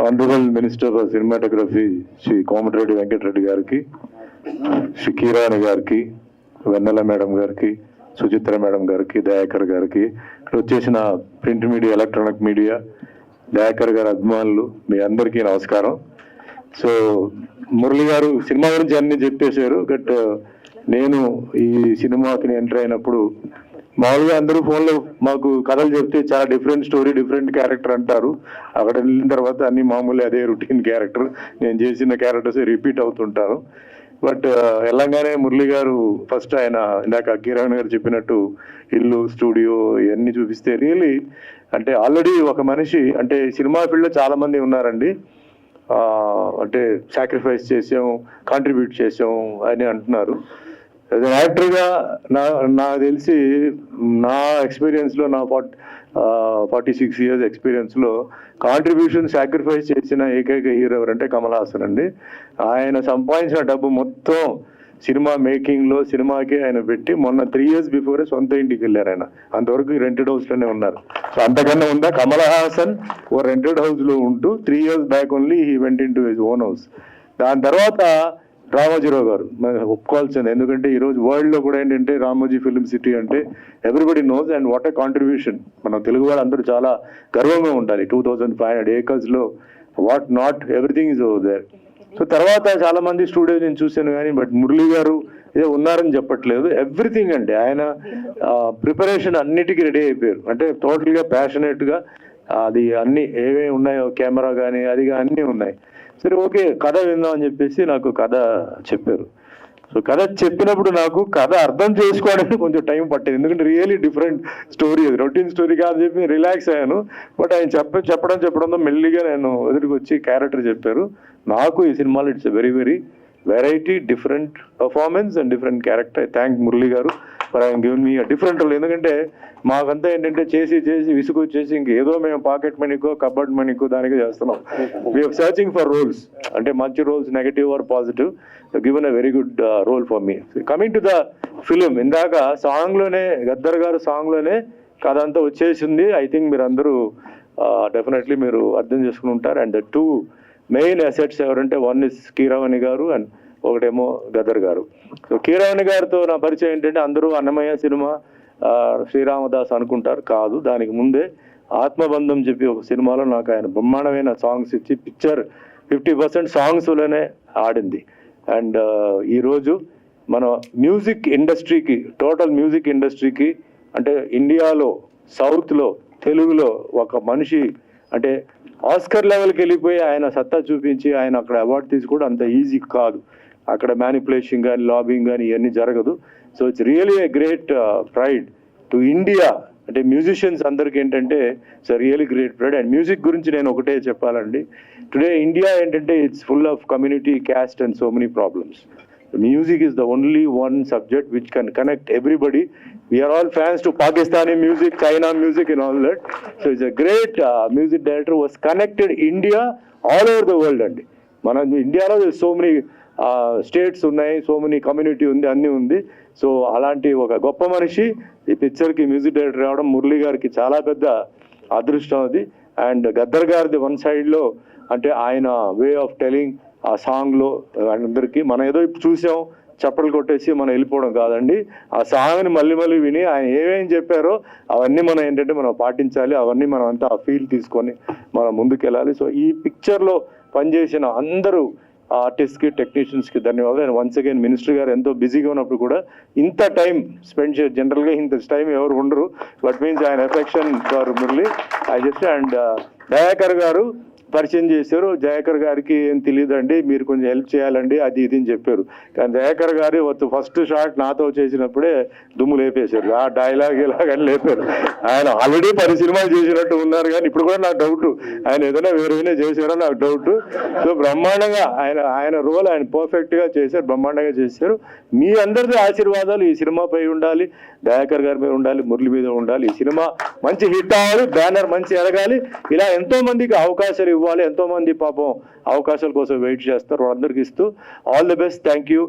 Honourable minister for cinematography Shri Komatireddy Venkatreddy గారికి, శ్రీ కీరాని గారికి, వెన్నెల madam గారికి, సుచిత్ర మేడం గారికి, దయాకర్ గారికి, ఇక్కడ వచ్చేసిన print media, electronic media, Dayakar గారి అభిమానులు, మీ అందరికీ నమస్కారం. సో మురళి గారు సినిమా గురించి అన్ని చెప్పేశారు. బట్ నేను ఈ సినిమాకి ఎంటర్ అయినప్పుడు మామూలుగా అందరూ ఫోన్లో మాకు కథలు చెప్తే చాలా డిఫరెంట్ స్టోరీ, డిఫరెంట్ క్యారెక్టర్ అంటారు. అక్కడ వెళ్ళిన తర్వాత అన్ని మామూలు అదే రొటీన్ క్యారెక్టర్, నేను చేసిన క్యారెక్టర్స్ రిపీట్ అవుతుంటాను. బట్ వెళ్ళంగానే మురళి గారు ఫస్ట్ ఆయన ఇందాక కిరణ్ గారు చెప్పినట్టు ఇల్లు, స్టూడియో ఇవన్నీ చూపిస్తే రియలీ అంటే ఆల్రెడీ ఒక మనిషి అంటే సినిమా ఫీల్డ్లో చాలా మంది ఉన్నారండి. అంటే సాక్రిఫైస్ చేసాం, కాంట్రిబ్యూట్ చేసాం అని అంటున్నారు. యాజ్ అన్ యాక్టర్గా నాకు తెలిసి నా ఎక్స్పీరియన్స్లో, నా 46 years ఎక్స్పీరియన్స్లో కాంట్రిబ్యూషన్ సాక్రిఫైస్ చేసిన ఏకైక హీరో ఎవరంటే కమల్ హాసన్ అండి. ఆయన సంపాదించిన డబ్బు మొత్తం సినిమా మేకింగ్లో, సినిమాకే ఆయన పెట్టి మొన్న 3 years బిఫోరే సొంత ఇంటికి వెళ్ళారు ఆయన. అంతవరకు రెంటెడ్ హౌస్లోనే ఉన్నారు. సో అంతకన్నా ఉందా? కమల్ హాసన్ ఓ రెంటెడ్ హౌస్లో ఉంటూ 3 years back only he went in to his own house. దాని తర్వాత రామోజీరావు గారు ఒప్పుకోవాల్సింది. ఎందుకంటే ఈరోజు వరల్డ్లో కూడా ఏంటంటే రామోజీ ఫిల్మ్ సిటీ అంటే everybody knows and what a contribution. మన తెలుగు వాళ్ళు అందరూ చాలా గర్వంగా ఉండాలి. 2500 acres what not everything is over there. So తర్వాత చాలా మంది స్టూడియో నేను చూశాను కానీ బట్ మురళి గారు ఏదో ఉన్నారని చెప్పట్లేదు. ఎవ్రీథింగ్ అంటే ఆయన ప్రిపరేషన్ అన్నిటికీ రెడీ అయిపోయారు. అంటే టోటల్గా ప్యాషనేట్గా అది అన్ని ఏమేమి ఉన్నాయో కెమెరా కానీ అది కానీ అన్నీ ఉన్నాయి. సరే ఓకే కథ విందాం అని చెప్పేసి నాకు కథ చెప్పారు. సో కథ చెప్పినప్పుడు నాకు కథ అర్థం చేసుకోవడానికి కొంచెం టైం పట్టింది. ఎందుకంటే రియలీ డిఫరెంట్ స్టోరీ, అది రొటీన్ స్టోరీ కాదు చెప్పి రిలాక్స్ అయ్యాను. బట్ ఆయన చెప్పడంతో మెల్లిగా నేను ఎదురుకు వచ్చి క్యారెక్టర్ చెప్పారు. నాకు ఈ సినిమాలో it's very very variety, different performance and different character. I thank Murali garu for I given me different role. ఎందుకంటే మాకంతా ఏంటంటే చేసి విసుగు వచ్చేసి ఇంకేదో మేము పాకెట్ మనీకో, కబర్డ్ మనీకో దానికో చేస్తున్నాం. వీఆర్ సర్చింగ్ ఫర్ రోల్స్, అంటే మంచి roles, negative or positive. Given a very good role for me. Coming to the film, ఇందాక సాంగ్లోనే గద్దర్ గారు సాంగ్లోనే కథ అంతా వచ్చేసింది. ఐ థింక్ మీరు అందరూ డెఫినెట్లీ మీరు అర్థం చేసుకుని ఉంటారు. అండ్ ద 2 మెయిన్ అసెట్స్ ఎవరంటే వన్ ఇస్ కీరవాణి గారు అండ్ ఒకటేమో గద్దర్ గారు. సో కీరవాణి గారితో నా పరిచయం ఏంటంటే అందరూ అన్నమయ్య సినిమా, శ్రీరామదాస్ అనుకుంటారు. కాదు, దానికి ముందే ఆత్మబంధం చెప్పి ఒక సినిమాలో నాకు ఆయన బ్రహ్మాండమైన సాంగ్స్ ఇచ్చి పిక్చర్ 50% సాంగ్స్లోనే ఆడింది. అండ్ ఈరోజు మన మ్యూజిక్ ఇండస్ట్రీకి, టోటల్ మ్యూజిక్ ఇండస్ట్రీకి అంటే ఇండియాలో, సౌత్లో, తెలుగులో ఒక మనిషి అంటే ఆస్కర్ లెవెల్కి వెళ్ళిపోయి ఆయన సత్తా చూపించి ఆయన అక్కడ అవార్డు తీసుకోవడం అంత ఈజీ కాదు. అక్కడ మ్యానిపులేషన్ కానీ, లాబింగ్ కానీ ఇవన్నీ జరగదు. So it's really a great pride to India. అంటే మ్యూజిషియన్స్ అందరికీ ఏంటంటే it's really great pride. And music గురించి నేను ఒకటే చెప్పాలండి. టుడే ఇండియా ఏంటంటే it's full of community, caste and so many problems. Music is the only one subject which can connect everybody. We are all fans to Pakistani music, China music and all that. So it's a great music director who has connected India all over the world. And మన ఇండియాలో so many states ఉన్నాయి, so many community ఉంది, అన్నీ ఉంది. So అలాంటి ఒక గొప్ప మనిషి ఈ పిక్చర్కి మ్యూజిక్ డైరెక్టర్ రావడం మురళి గారికి చాలా పెద్ద అదృష్టం అది. అండ్ గద్దర్ గారిది వన్ సైడ్లో అంటే ఆయన వే ఆఫ్ టెలింగ్ ఆ సాంగ్లో అందరికీ మనం ఏదో ఇప్పుడు చూసాం చప్పట్లు కొట్టేసి మనం వెళ్ళిపోవడం కాదండి. ఆ సాంగ్ని మళ్ళీ మళ్ళీ విని ఆయన ఏమేమి చెప్పారో అవన్నీ మనం ఏంటంటే మనం పాటించాలి. అవన్నీ మనం అంతా ఆ ఫీల్ తీసుకొని మనం ముందుకెళ్ళాలి. సో ఈ పిక్చర్లో పనిచేసిన అందరూ ఆర్టిస్ట్కి, టెక్నీషియన్స్కి ధన్యవాదాలు. అండ్ వన్స్ అగైన్ మినిస్టర్ గారు ఎంతో బిజీగా ఉన్నప్పుడు కూడా ఇంత టైం స్పెండ్ చేసి, జనరల్గా ఇంత టైం ఎవరు ఉండరు, బట్ మీన్స్ ఆయన affection for Murali I just. And Dayakar గారు పరిచయం చేశారు. జయాకర్ గారికి ఏం తెలియదండి, మీరు కొంచెం హెల్ప్ చేయాలండి అది ఇది అని చెప్పారు. కానీ జయాకర్ గారు ఫస్ట్ షాట్ నాతో చేసినప్పుడే దుమ్ము లేపేశారు. ఆ డైలాగ్ ఇలాగని లేపారు. ఆయన ఆల్రెడీ 10 సినిమాలు చేసినట్టు ఉన్నారు కానీ ఇప్పుడు కూడా నాకు డౌట్ ఆయన ఏదైనా వేరేనే చేశారో నాకు డౌట్. సో బ్రహ్మాండంగా ఆయన రోల్ ఆయన పర్ఫెక్ట్గా చేశారు, బ్రహ్మాండంగా చేశారు. మీ అందరిది ఆశీర్వాదాలు ఈ సినిమాపై ఉండాలి, దయాకర్ గారి మీద ఉండాలి, మురళి మీద ఉండాలి. ఈ సినిమా మంచి హిట్ అవ్వాలి, బ్యానర్ మంచి ఎదగాలి. ఇలా ఎంతో మందికి అవకాశాలు ఇవ్వాలి. ఎంతో మంది పాపం అవకాశాల కోసం వెయిట్ చేస్తారు, వాళ్ళందరికీ ఇస్తూ all the best. Thank you.